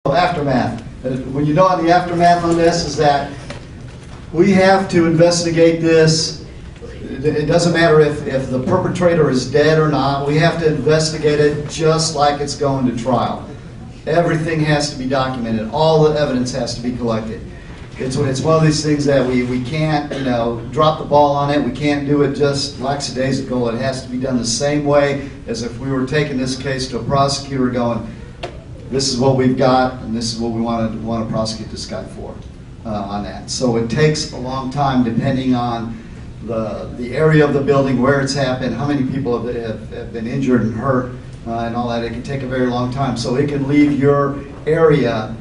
Aftermath. When you know on the aftermath on this is that we have to investigate this. It doesn't matter if the perpetrator is dead or not. We have to investigate it just like it's going to trial. Everything has to be documented. All the evidence has to be collected. It's one of these things that we can't, drop the ball on it. We can't do it just lackadaisical. It has to be done the same way as if we were taking this case to a prosecutor going, this is what we've got, and this is what we want to prosecute this guy for on that. So it takes a long time depending on the area of the building, where it's happened, how many people have been injured and hurt, and all that. It can take a very long time. So it can leave your area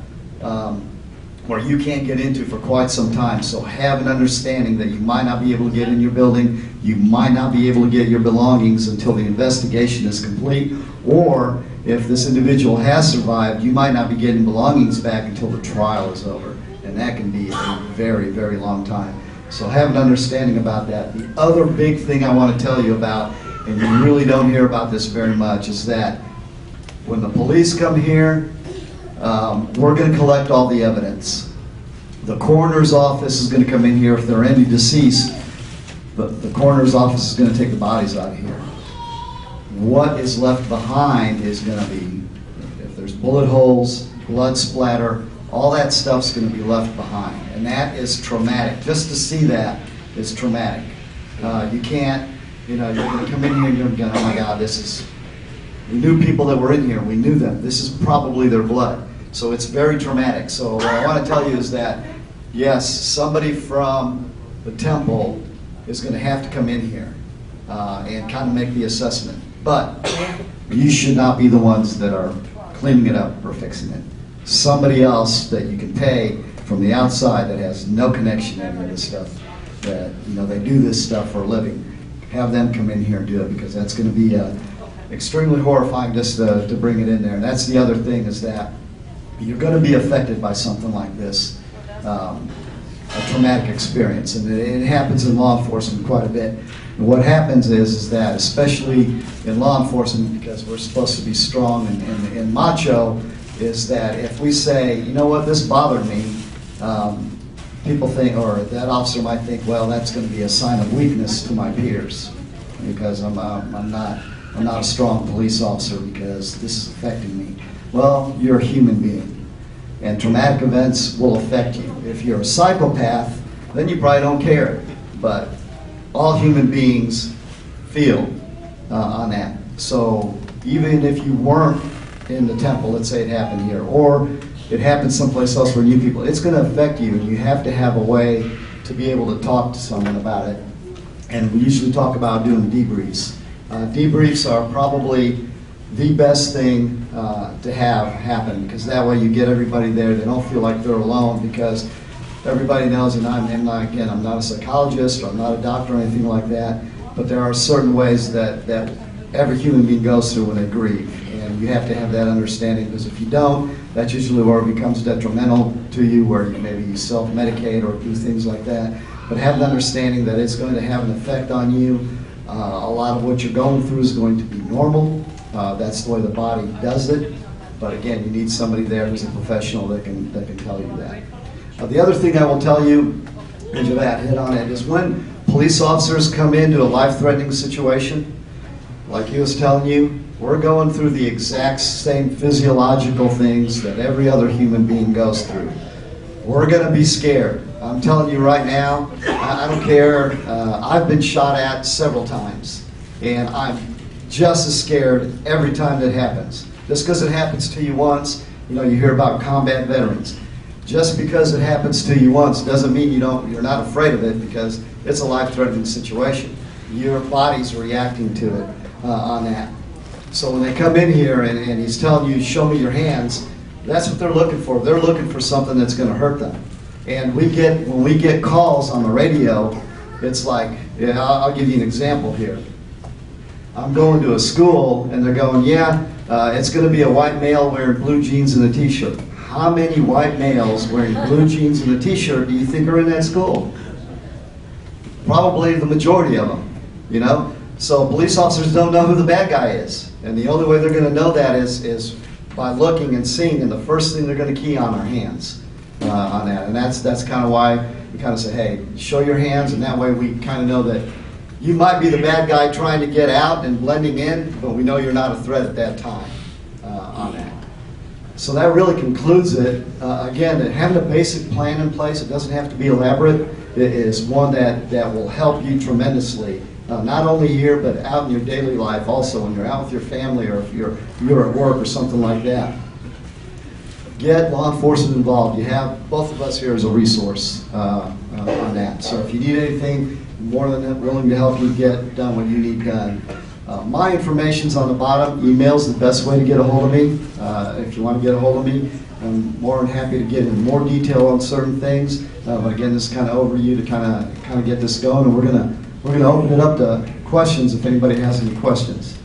where you can't get into for quite some time. So have an understanding that you might not be able to get in your building, you might not be able to get your belongings until the investigation is complete, or if this individual has survived, you might not be getting belongings back until the trial is over. And that can be a very, very long time. So have an understanding about that. The other big thing I want to tell you about, and you really don't hear about this very much, is that when the police come here, we're going to collect all the evidence. The coroner's office is going to come in here. If there are any deceased, the coroner's office is going to take the bodies out of here. What is left behind is going to be, if there's bullet holes, blood splatter, all that stuff's going to be left behind. And that is traumatic. Just to see that is traumatic. You can't, you're going to come in here and you're going, oh my God, we knew people that were in here. We knew them. This is probably their blood. So it's very traumatic. So what I want to tell you is that, yes, somebody from the temple is going to have to come in here and kind of make the assessment. But you should not be the ones that are cleaning it up or fixing it. Somebody else that you can pay from the outside that has no connection to any of this stuff, that they do this stuff for a living, have them come in here and do it, because that's going to be extremely horrifying just to bring it in there. And that's the other thing, is that you're going to be affected by something like this, a traumatic experience. And it happens in law enforcement quite a bit. And what happens is that, especially in law enforcement, because we're supposed to be strong and macho, is that if we say, you know what, this bothered me, people think, or that officer might think, well, that's going to be a sign of weakness to my peers, because I'm not a strong police officer because this is affecting me. Well, you're a human being, and traumatic events will affect you. If you're a psychopath, then you probably don't care, but all human beings feel on that. So even if you weren't in the temple, let's say it happened here, or it happened someplace else where new people, it's going to affect you, and you have to have a way to be able to talk to someone about it. And we usually talk about doing debriefs. Debriefs are probably the best thing to have happen, because that way you get everybody there. They don't feel like they're alone, because everybody knows, and I'm not a psychologist, or I'm not a doctor or anything like that, but there are certain ways that every human being goes through when they grieve. And you have to have that understanding, because if you don't, that's usually where it becomes detrimental to you, where maybe you self-medicate or do things like that. But have an understanding that it's going to have an effect on you. A lot of what you're going through is going to be normal. That's the way the body does it. But again, you need somebody there who's a professional that can tell you that. The other thing I will tell you, and Javad hit on it, is when police officers come into a life-threatening situation, like he was telling you, we're going through the exact same physiological things that every other human being goes through. We're going to be scared. I'm telling you right now, I don't care. I've been shot at several times, and I'm just as scared every time that happens. Just because it happens to you once, you hear about combat veterans. Just because it happens to you once doesn't mean you're not afraid of it, because it's a life-threatening situation. Your body's reacting to it on that. So when they come in here and he's telling you, show me your hands, that's what they're looking for. They're looking for something that's going to hurt them. And when we get calls on the radio, it's like, I'll give you an example here. I'm going to a school, and they're going, it's going to be a white male wearing blue jeans and a t-shirt. How many white males wearing blue jeans and a t-shirt do you think are in that school? Probably the majority of them, So police officers don't know who the bad guy is. And the only way they're going to know that is by looking and seeing, and the first thing they're going to key on are hands on that. And that's kind of why we kind of say, hey, show your hands, and that way we kind of know that you might be the bad guy trying to get out and blending in, but we know you're not a threat at that time on that. So that really concludes it. Again, having a basic plan in place, it doesn't have to be elaborate. It is one that will help you tremendously, not only here, but out in your daily life also, when you're out with your family or if you're at work or something like that. Get law enforcement involved. You have both of us here as a resource on that. So if you need anything, more than willing to help you get done what you need done. My information's on the bottom. Email's the best way to get a hold of me. If you want to get a hold of me, I'm more than happy to get in more detail on certain things. But again, this is kind of overview to kind of get this going, and we're gonna open it up to questions if anybody has any questions.